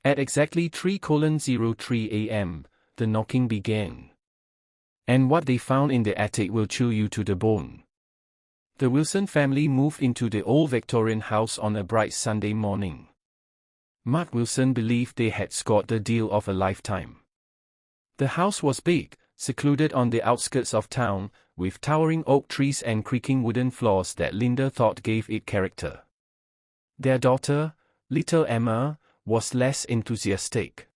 At exactly 3:03 a.m., the knocking began. And what they found in the attic will chill you to the bone. The Wilson family moved into the old Victorian house on a bright Sunday morning. Mark Wilson believed they had scored the deal of a lifetime. The house was big, secluded on the outskirts of town, with towering oak trees and creaking wooden floors that Linda thought gave it character. Their daughter, little Emma, was less enthusiastic.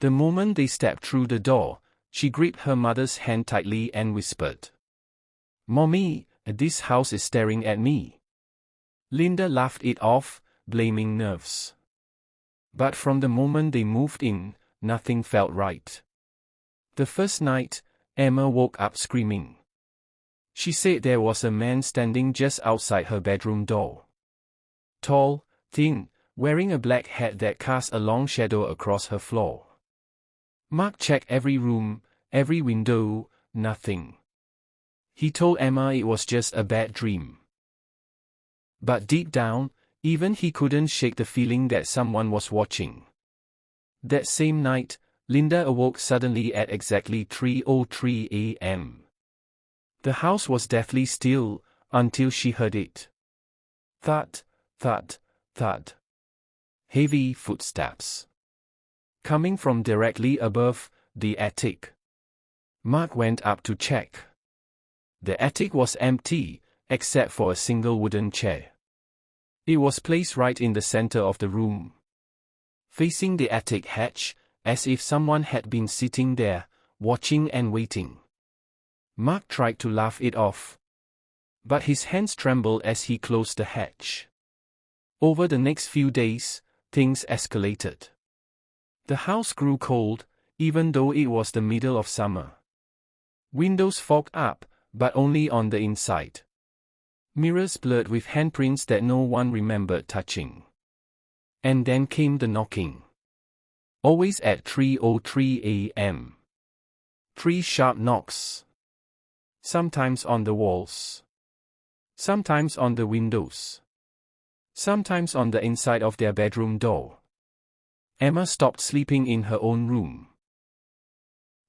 The moment they stepped through the door, she gripped her mother's hand tightly and whispered, "Mommy, this house is staring at me." Linda laughed it off, blaming nerves. But from the moment they moved in, nothing felt right. The first night, Emma woke up screaming. She said there was a man standing just outside her bedroom door. Tall, thin, wearing a black hat that cast a long shadow across her floor. Mark checked every room, every window, nothing. He told Emma it was just a bad dream. But deep down, even he couldn't shake the feeling that someone was watching. That same night, Linda awoke suddenly at exactly 3:03 a.m. The house was deathly still, until she heard it. Thud, thud, thud. Heavy footsteps. Coming from directly above, the attic. Mark went up to check. The attic was empty, except for a single wooden chair. It was placed right in the center of the room, facing the attic hatch, as if someone had been sitting there, watching and waiting. Mark tried to laugh it off, but his hands trembled as he closed the hatch. Over the next few days, things escalated. The house grew cold, even though it was the middle of summer. Windows fogged up, but only on the inside. Mirrors blurred with handprints that no one remembered touching. And then came the knocking. Always at 3:03 a.m. 3 sharp knocks. Sometimes on the walls. Sometimes on the windows. Sometimes on the inside of their bedroom door. Emma stopped sleeping in her own room.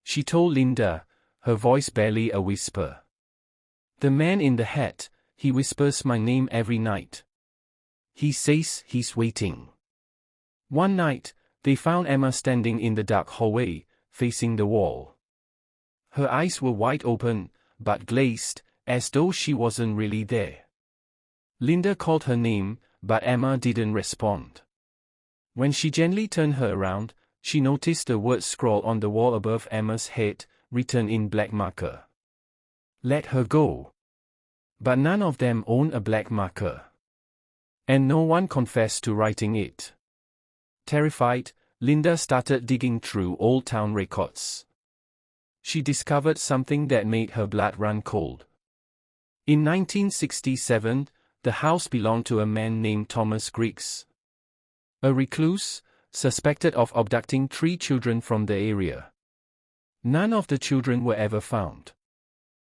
She told Linda, her voice barely a whisper. "The man in the hat, he whispers my name every night. He says he's waiting." One night, they found Emma standing in the dark hallway, facing the wall. Her eyes were wide open, but glazed, as though she wasn't really there. Linda called her name, but Emma didn't respond. When she gently turned her around, she noticed the words scrawled on the wall above Emma's head, written in black marker. "Let her go." But none of them owned a black marker. And no one confessed to writing it. Terrified, Linda started digging through old town records. She discovered something that made her blood run cold. In 1967, the house belonged to a man named Thomas Griggs. A recluse, suspected of abducting 3 children from the area. None of the children were ever found.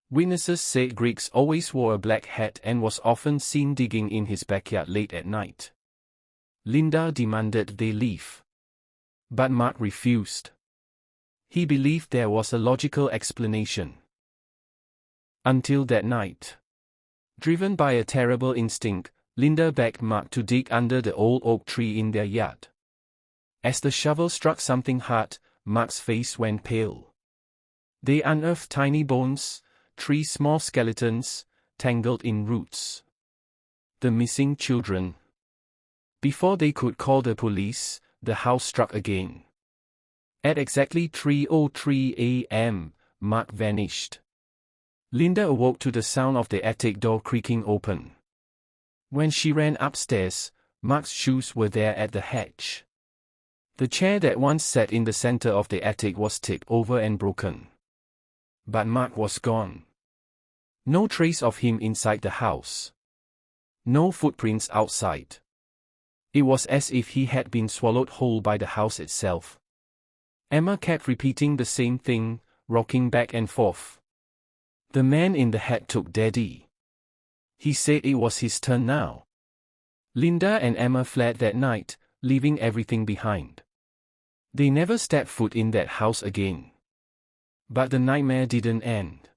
Witnesses said Griggs always wore a black hat and was often seen digging in his backyard late at night. Linda demanded they leave. But Mark refused. He believed there was a logical explanation. Until that night. Driven by a terrible instinct, Linda begged Mark to dig under the old oak tree in their yard. As the shovel struck something hard, Mark's face went pale. They unearthed tiny bones, 3 small skeletons, tangled in roots. The missing children. Before they could call the police, the house struck again. At exactly 3:03 a.m., Mark vanished. Linda awoke to the sound of the attic door creaking open. When she ran upstairs, Mark's shoes were there at the hatch. The chair that once sat in the center of the attic was tipped over and broken. But Mark was gone. No trace of him inside the house. No footprints outside. It was as if he had been swallowed whole by the house itself. Emma kept repeating the same thing, rocking back and forth. The man in the hat took Daddy. He said it was his turn now. Linda and Emma fled that night, leaving everything behind. They never stepped foot in that house again. But the nightmare didn't end.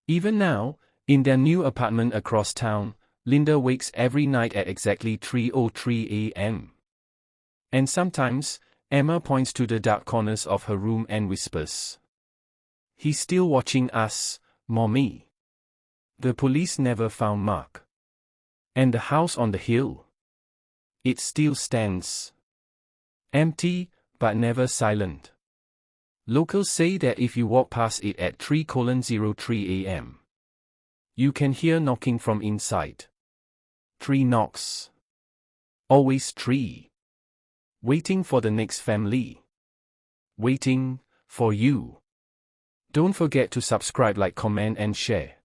Even now, in their new apartment across town, Linda wakes every night at exactly 3:03 a.m. And sometimes, Emma points to the dark corners of her room and whispers, "He's still watching us, Mommy." The police never found Mark. And the house on the hill? It still stands. Empty, but never silent. Locals say that if you walk past it at 3:03 a.m., you can hear knocking from inside. 3 knocks. Always 3. Waiting for the next family. Waiting for you. Don't forget to subscribe, like, comment, and share.